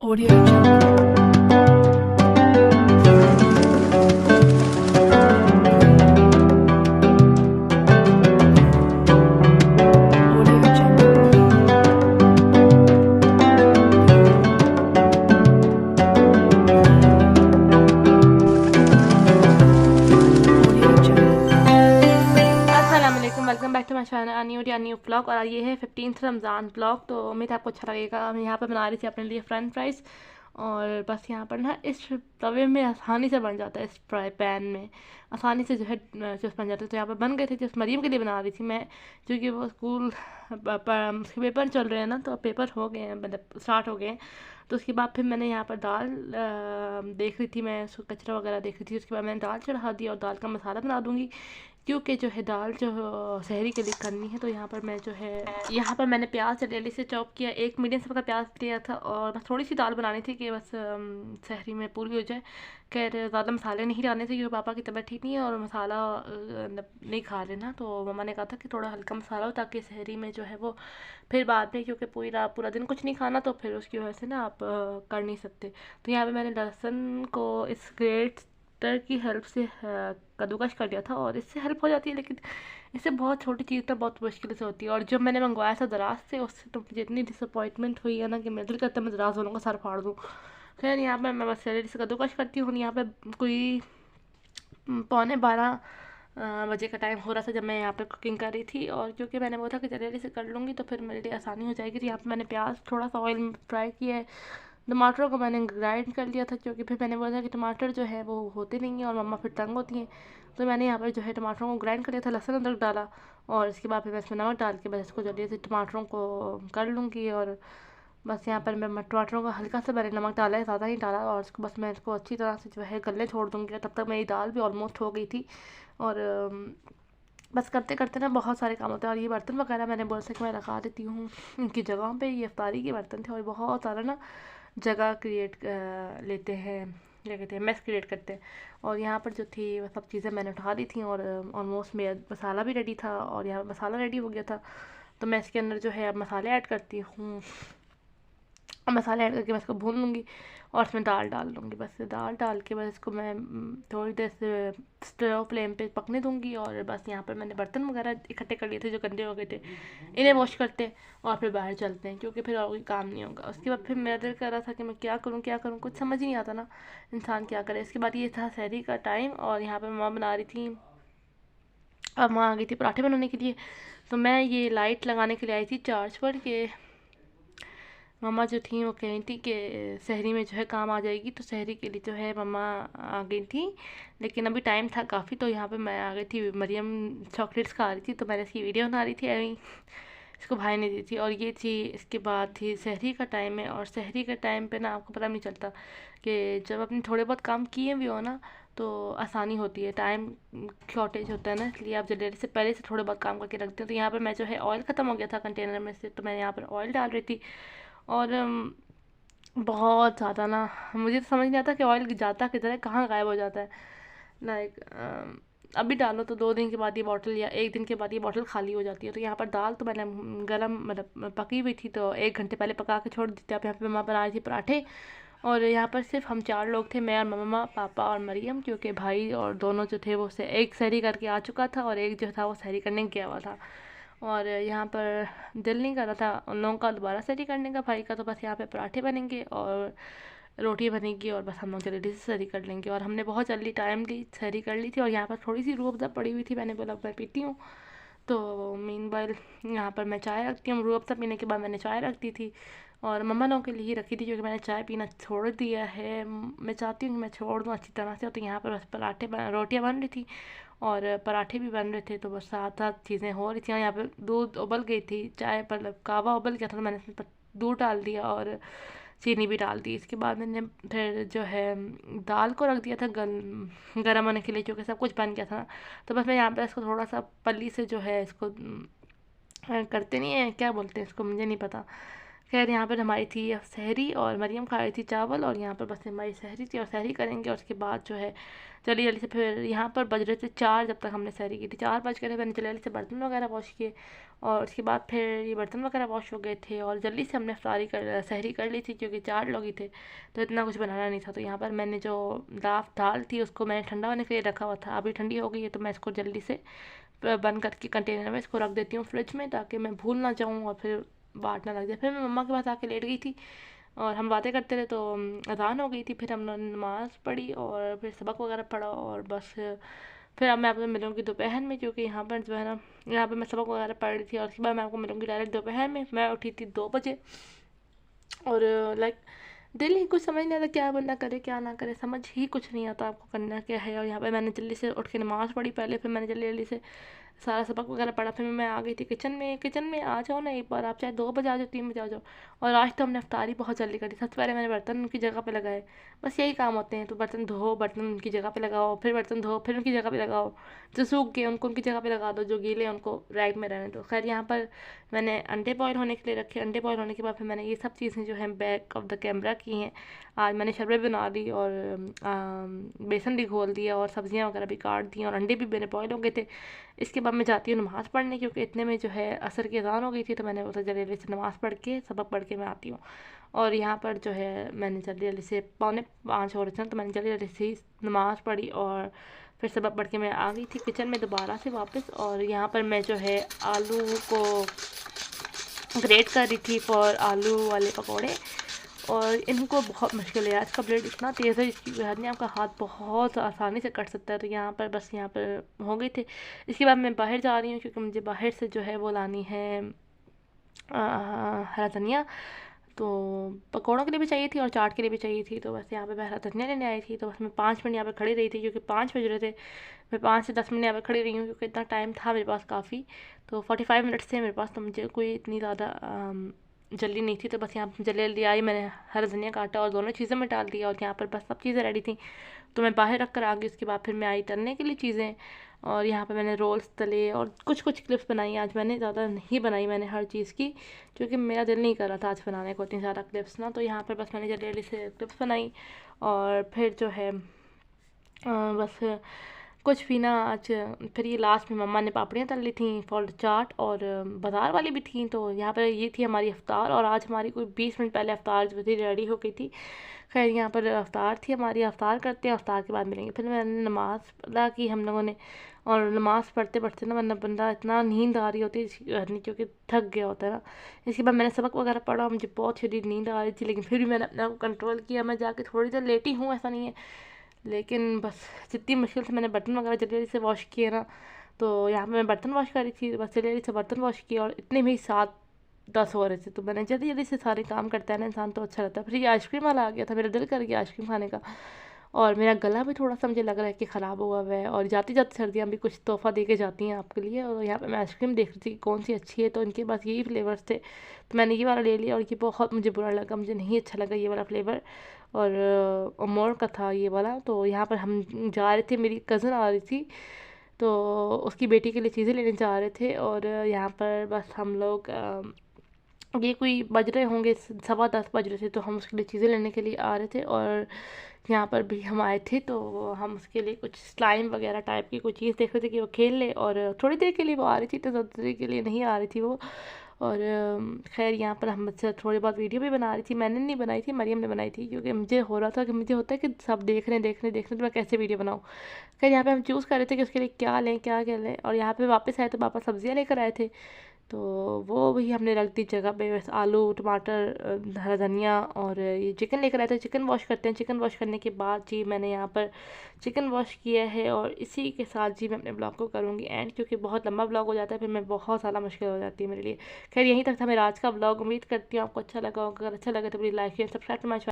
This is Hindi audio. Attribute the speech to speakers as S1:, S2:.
S1: Audio Jungle. Audio Jungle. Audio Jungle.
S2: अस्सलाम वालेकुम, welcome back to my channel a new vlog. और ये है 15th रमज़ान व्लॉग। तो उम्मीद है आपको अच्छा लगेगा। मैं यहाँ पर बना रही थी अपने लिए फ्रेंच फ्राइज़, और बस यहाँ पर ना इस तवे में आसानी से बन जाता है, इस फ्राई पैन में आसानी से जो है चिप्स बन जाते हैं। तो यहाँ पर बन गए थे चिप्स। मरीम के लिए बना रही थी मैं, क्योंकि वो स्कूल उसके पेपर चल रहे हैं ना, तो पेपर हो गए हैं, मतलब स्टार्ट हो गए हैं। तो उसके बाद फिर मैंने यहाँ पर दाल देख रही थी, मैं उसको कचरा वगैरह देख रही थी। उसके बाद मैंने दाल चढ़ा दी और दाल का मसाला बना दूँगी, क्योंकि जो है दाल जो सहरी के लिए करनी है। तो यहाँ पर मैं जो है, यहाँ पर मैंने प्याज जल्दी से चॉप किया, एक मीडियम साइज का प्याज लिया था, और बस थोड़ी सी दाल बनानी थी कि बस सहरी में पूरी हो जाए। खैर ज़्यादा मसाले नहीं डालने थे, क्योंकि पापा की तबीयत ठीक नहीं है और मसाला नहीं खा रहे ना। तो मम्मा ने कहा था कि थोड़ा हल्का मसाला हो, ताकि सहरी में जो है वो फिर बाद में, क्योंकि पूरा दिन कुछ नहीं खाना, तो फिर उसकी वजह से ना आप कर नहीं सकते। तो यहाँ पे मैंने लहसुन को इस ग्रेटर की हेल्प से कद्दूकस कर दिया था, और इससे हेल्प हो जाती है, लेकिन इससे बहुत छोटी चीज़ तो बहुत मुश्किल से होती है। और जब मैंने मंगवाया था दराज से, उससे तो मुझे इतनी डिसअपॉइंटमेंट हुई है ना, कि मेरे दिल करता है मैं दराज वालों का सर फाड़ दूँ। खैर यहाँ पर मैं बस सैलरी से कद्दूकस करती हूँ। यहाँ पे कोई 11:15 बजे का टाइम हो रहा था जब मैं यहाँ पे कुकिंग कर रही थी, और क्योंकि मैंने बोला था कि जल्दी से कर लूँगी तो फिर मेरे लिए आसानी हो जाएगी। तो यहाँ पे मैंने प्याज थोड़ा सा ऑयल में फ्राई किया है। टमाटरों को मैंने ग्राइंड कर लिया था, क्योंकि फिर मैंने बोला था कि टमाटर जो है वो होते नहीं हैं और मम्मा फिर तंग होती हैं। तो मैंने यहाँ पर जो है टमाटरों को ग्राइंड कर लिया था, लहसुन अदरक डाला, और इसके बाद फिर मैं इसमें नमक डाल के बस इसको जल्दी से टमाटरों को कर लूँगी। और बस यहाँ पर मैं टमाटरों को हल्का सा मैंने नमक डाला है, ज़्यादा नहीं डाला, और इसको बस मैं इसको अच्छी तरह से जो है गलने छोड़ दूँगी। तब तक मेरी दाल भी ऑलमोस्ट हो गई थी। और बस करते करते ना बहुत सारे काम होते हैं। और ये बर्तन वगैरह मैंने बोल सके मैं रखा देती हूँ इनकी जगहों पे। ये इफ्तारी के बर्तन थे, और बहुत सारा ना जगह क्रिएट लेते हैं, क्या कहते हैं, मेस क्रिएट करते हैं। और यहाँ पर जो थी वो सब चीज़ें मैंने उठा दी थी, और ऑलमोस्ट मेरा मसाला भी रेडी था, और यहाँ मसाला रेडी हो गया था। तो मैं इसके अंदर जो है अब मसाले ऐड करती हूँ। मसाले ऐड करके मैं इसको भून लूँगी, और इसमें दाल डाल दूँगी। बस दाल डाल के बस इसको मैं थोड़ी देर से स्लो फ्लेम पे पकने दूँगी। और बस यहाँ पर मैंने बर्तन वगैरह इकट्ठे कर लिए थे जो गंदे हो गए थे, इन्हें वॉश करते और फिर बाहर चलते हैं, क्योंकि फिर और कोई काम नहीं होगा। उसके बाद फिर मेरा दिल कर रहा था कि मैं क्या करूँ, कुछ समझ ही नहीं आता ना इंसान क्या करे। इसके बाद ये था सहरी का टाइम, और यहाँ पर मम्मा बना रही थी, अब माँ आ गई थी पराठे बनाने के लिए। तो मैं ये लाइट लगाने के लिए आई थी चार्ज पर, के मम्मा जो थी वो कह रही थी कि सहरी में जो है काम आ जाएगी। तो सहरी के लिए जो है मम्मा आ गई थी, लेकिन अभी टाइम था काफ़ी। तो यहाँ पे मैं आ गई थी, मरियम चॉकलेट्स खा रही थी, तो मैंने इसकी वीडियो बना रही थी अभी, इसको भाई ने दी थी। और ये थी, इसके बाद थी सहरी का टाइम है। और सहरी का टाइम पे ना आपको पता नहीं चलता कि जब अपने थोड़े बहुत काम किए भी हो ना, तो आसानी होती है, टाइम शॉर्टेज होता है ना, इसलिए आप जल्दी से पहले से थोड़े बहुत काम करके रखते हो। तो यहाँ पर मैं जो है ऑयल ख़त्म हो गया था कंटेनर में से, तो मैं यहाँ पर ऑयल डाल रही थी। और बहुत ज़्यादा ना, मुझे तो समझ नहीं आता कि ऑयल जाता किधर है, कहाँ गायब हो जाता है। लाइक अभी डालो तो 2 दिन के बाद ये बॉटल, या 1 दिन के बाद ये बॉटल खाली हो जाती है। तो यहाँ पर दाल तो मैंने गरम मतलब पकी हुई थी, तो 1 घंटे पहले पका के छोड़ दी थी। अब यहाँ पे मम्मा बना रही थी पराठे, और यहाँ पर सिर्फ हम 4 लोग थे, मैं और मम्मा पापा और मरियम, क्योंकि भाई और दोनों जो थे वो से एक सहरी करके आ चुका था, और एक जो था वो सहरी करने गया हुआ था। और यहाँ पर दिल नहीं कर रहा था उन लोगों का दोबारा सहरी करने का, भाई का। तो बस यहाँ पे पराठे बनेंगे और रोटी बनेगी, और बस हम लोग जल्दी से सहरी कर लेंगे। और हमने बहुत जल्दी टाइम ली, सहरी कर ली थी। और यहाँ पर थोड़ी सी रूह अफ़ज़ा पड़ी हुई थी, मैंने बोला मैं पीती हूँ। तो मीनवाइल यहाँ पर मैं चाय रखती हूँ, रूह अफ़ज़ा पीने के बाद मैंने चाय रख दी थी, और मम्मा लोगों के लिए ही रखी थी, क्योंकि मैंने चाय पीना छोड़ दिया है। मैं चाहती हूँ कि मैं छोड़ दूँ अच्छी तरह से। तो यहाँ पर बस रोटियाँ बन रही थी, और पराठे भी बन रहे थे, तो बस साथ साथ चीज़ें हो रही थी। और यहाँ पे दूध उबल गई थी, चाय मतलब कावा उबल गया था, तो मैंने इसमें दूध डाल दिया और चीनी भी डाल दी। इसके बाद मैंने फिर जो है दाल को रख दिया था गर्म होने के लिए, क्योंकि सब कुछ बन गया था। तो बस मैं यहाँ पे इसको थोड़ा सा पल्ली से जो है इसको करते नहीं है, क्या बोलते हैं इसको मुझे नहीं पता, खैर यहाँ पर हमारी थी सहरी और मरियम खा रही थी चावल, और यहाँ पर बस हमारी सहरी थी और सहरी करेंगे, और उसके बाद जो है जल्दी जल्दी से फिर यहाँ पर बज रहे थे 4 जब तक हमने सहरी की थी। 4 बज कर मैंने जल्दी जल्दी से बर्तन वगैरह वॉश किए, और उसके बाद फिर ये बर्तन वगैरह वॉश हो गए थे, और जल्दी से हमने सहरी कर ली थी क्योंकि 4 लोग ही थे तो इतना कुछ बनाना नहीं था। तो यहाँ पर मैंने जो दाल थी उसको मैंने ठंडा होने के लिए रखा हुआ था, अभी ठंडी हो गई है तो मैं इसको जल्दी से बंद करके कंटेनर में इसको रख देती हूँ फ्रिज में, ताकि मैं भूल ना जाऊँ और फिर बाट ना लग जाए। फिर मैं मम्मा के पास आके लेट गई थी और हम बातें करते रहे, तो अज़ान हो गई थी। फिर हमने नमाज़ पढ़ी और फिर सबक वगैरह पढ़ा, और बस फिर अब मैं आपसे मिलूँगी दोपहर में, क्योंकि यहाँ पर जो है ना, यहाँ पर मैं सबक वगैरह पढ़ रही थी, और उसके बाद मैं आपको मिलूँगी डायरेक्ट दोपहर में। मैं उठी थी 2 बजे, और लाइक दिल ही कुछ समझ नहीं आता क्या बंदा करे क्या ना करे, समझ ही कुछ नहीं आता आपको करना क्या है। और यहाँ पे मैंने जल्दी से उठ के नमाज़ पढ़ी पहले, फिर मैंने जल्दी जल्दी से सारा सबक वगैरह पढ़ा, फिर मैं आ गई थी किचन में आ जाओ ना एक बार, आप चाहे 2 बजे आ जाओ 3 बजे आ जाओ। और आज तो हमने अफ्तारी बहुत जल्दी करी। सबसे पहले मैंने बर्तन उनकी जगह पे लगाए, बस यही काम होते हैं। तो बर्तन धो, बर्तन उनकी जगह पे लगाओ, फिर बर्तन धो, फिर उनकी जगह पे लगाओ, जो सूख गए उनको उनकी जगह पे लगा दो, जो गीले उनको रैक में रहने दो। खैर यहाँ पर मैंने अंडे बॉयल होने के लिए रखे, अंडे बॉयल होने के बाद फिर मैंने ये सब चीज़ें जो है बैक ऑफ द कैमरा की हैं। आज मैंने शरबत बना ली, और बेसन भी घोल दिया, और सब्जियां वगैरह भी काट दी, और अंडे भी मेरे बॉयल हो गए थे। इसके बाद मैं जाती हूँ नमाज़ पढ़ने, क्योंकि इतने में जो है असर की अज़ान हो गई थी, तो मैंने उसे जल्दी जल्दी से नमाज़ पढ़ के सबक पढ़ के मैं आती हूँ। और यहाँ पर जो है मैंने जल्दी जल्दी से 4:45 हो रहे थे, तो मैंने जल्दी जल्दी से नमाज़ पढ़ी, और फिर सबक पढ़ के मैं आ गई थी किचन में दोबारा से वापस। और यहाँ पर मैं जो है आलू को ग्रेट कर रही थी फॉर आलू वाले पकौड़े, और इनको बहुत मुश्किल है। इसका ब्लेड इतना तेज़ है, इसकी वजह आपका हाथ बहुत आसानी से कट सकता है। तो यहाँ पर बस यहाँ पर हो गए थे। इसके बाद मैं बाहर जा रही हूँ, क्योंकि मुझे बाहर से जो है वो लानी है हरा धनिया। तो पकौड़ों के लिए भी चाहिए थी और चाट के लिए भी चाहिए थी, तो बस यहाँ पे मैं हरा धनिया लेने आई थी। तो बस मैं 5 मिनट यहाँ पे खड़ी रही थी, क्योंकि 5 बज रहे थे। मैं 5 से 10 मिनट यहाँ पे खड़ी रही हूँ, क्योंकि इतना टाइम था मेरे पास काफ़ी। तो 45 मिनट्स थे मेरे पास, तो मुझे कोई इतनी ज़्यादा जल्दी नहीं थी। तो बस यहाँ जल्दी जल्दी आई, मैंने हरा धनिया काटा और दोनों चीज़ें में डाल दिया, और यहाँ पर बस सब चीज़ें रेडी थी। तो मैं बाहर रख कर आ गई। उसके बाद फिर मैं आई तलने के लिए चीज़ें, और यहाँ पे मैंने रोल्स तले और कुछ कुछ क्लिप्स बनाई। आज मैंने ज़्यादा नहीं बनाई मैंने हर चीज़ की, क्योंकि मेरा दिल नहीं कर रहा था आज बनाने को इतनी ज़्यादा क्लिप्स ना। तो यहाँ पर बस मैंने जल्दी जल्दी से क्लिप्स बनाई, और फिर जो है बस कुछ भी ना आज। फिर ये लास्ट में मम्मा ने पापड़ियाँ तल ली थी फॉर चाट, और बाज़ार वाली भी थी। तो यहाँ पर ये थी हमारी अफ्तार, और आज हमारी कोई 20 मिनट पहले अफ्तार जो थी रेडी हो गई थी। खैर यहाँ पर अफ्तार थी हमारी, अफ्तार करते हैं, अफ्तार के बाद मिलेंगे। फिर मैंने नमाज़ अदा की हम लोगों ने, और नमाज़ पढ़ते पढ़ते ना वरना बंदा इतना नींद आ रही होती है क्योंकि थक गया होता है ना। इसके बाद मैंने सबक वगैरह पढ़ा, मुझे बहुत शदीद नींद आ रही थी, लेकिन फिर भी मैंने अपने आप को कंट्रोल किया। मैं जाके थोड़ी देर लेटी हूँ, ऐसा नहीं है, लेकिन बस जितनी मुश्किल से मैंने बर्तन वगैरह जल्दी जल्दी से वॉश किए ना। तो यहाँ पे मैं बर्तन वॉश कर रही थी, बस जल्दी जल्दी से बर्तन वॉश किए, और इतने में ही 7-10 हो रहे थे। तो मैंने जल्दी जल्दी से सारे काम करता है ना इंसान, तो अच्छा रहता है। फिर ये आइसक्रीम वाला आ गया था, मेरा दिल कर गया आइसक्रीम खाने का, और मेरा गला भी थोड़ा सा मुझे लग रहा है कि ख़राब हुआ हुआ है। और जाती जाती सर्दियाँ भी कुछ तोहफ़ा दे के जाती हैं आपके लिए। और यहाँ पे मैं आइसक्रीम देख रही थी कि कौन सी अच्छी है, तो इनके पास यही फ्लेवर्स थे, तो मैंने ये वाला ले लिया। और ये बहुत मुझे बुरा लगा, मुझे नहीं अच्छा लगा ये वाला फ्लेवर, और अमोर का था ये वाला। तो यहाँ पर हम जा रहे थे, मेरी कज़न आ रही थी, तो उसकी बेटी के लिए चीज़ें लेने जा रहे थे। और यहाँ पर बस हम लोग ये कोई बज रहे होंगे 10:15 बज रहे थे, तो हम उसके लिए चीज़ें लेने के लिए आ रहे थे। और यहाँ पर भी हम आए थे, तो हम उसके लिए कुछ स्लाइम वगैरह टाइप की कुछ चीज़ देख रहे थे कि वो खेल ले। और थोड़ी देर के लिए वो आ रही थी, तो ज़्यादा देर के लिए नहीं आ रही थी वो। और खैर यहाँ पर हम मुझसे थोड़ी बहुत वीडियो भी बना रही थी, मैंने नहीं बनाई थी, मरियम ने बनाई थी, क्योंकि मुझे हो रहा था कि मुझे होता है कि सब देख रहे तो मैं कैसे वीडियो बनाऊँ। खैर यहाँ पे हम चूज़ कर रहे थे कि उसके लिए क्या लें क्या क्या लें। और यहाँ पे वापस आए तो पापा सब्जियाँ लेकर आए थे, तो वो भी हमने रख दी जगह पे। बस आलू टमाटर हरा धनिया, और ये चिकन लेकर आए थे। चिकन वॉश करते हैं, चिकन वॉश करने के बाद जी मैंने यहाँ पर चिकन वॉश किया है। और इसी के साथ जी मैं अपने ब्लॉग को करूँगी एंड, क्योंकि बहुत लंबा ब्लॉग हो जाता है, फिर मैं बहुत ज़्यादा मुश्किल हो जाती है मेरे लिए। खैर यहीं तक था मेरा आज का ब्लॉग, उम्मीद करती हूँ आपको अच्छा लगा होगा। अगर अच्छा लगा तो please like share subscribe to my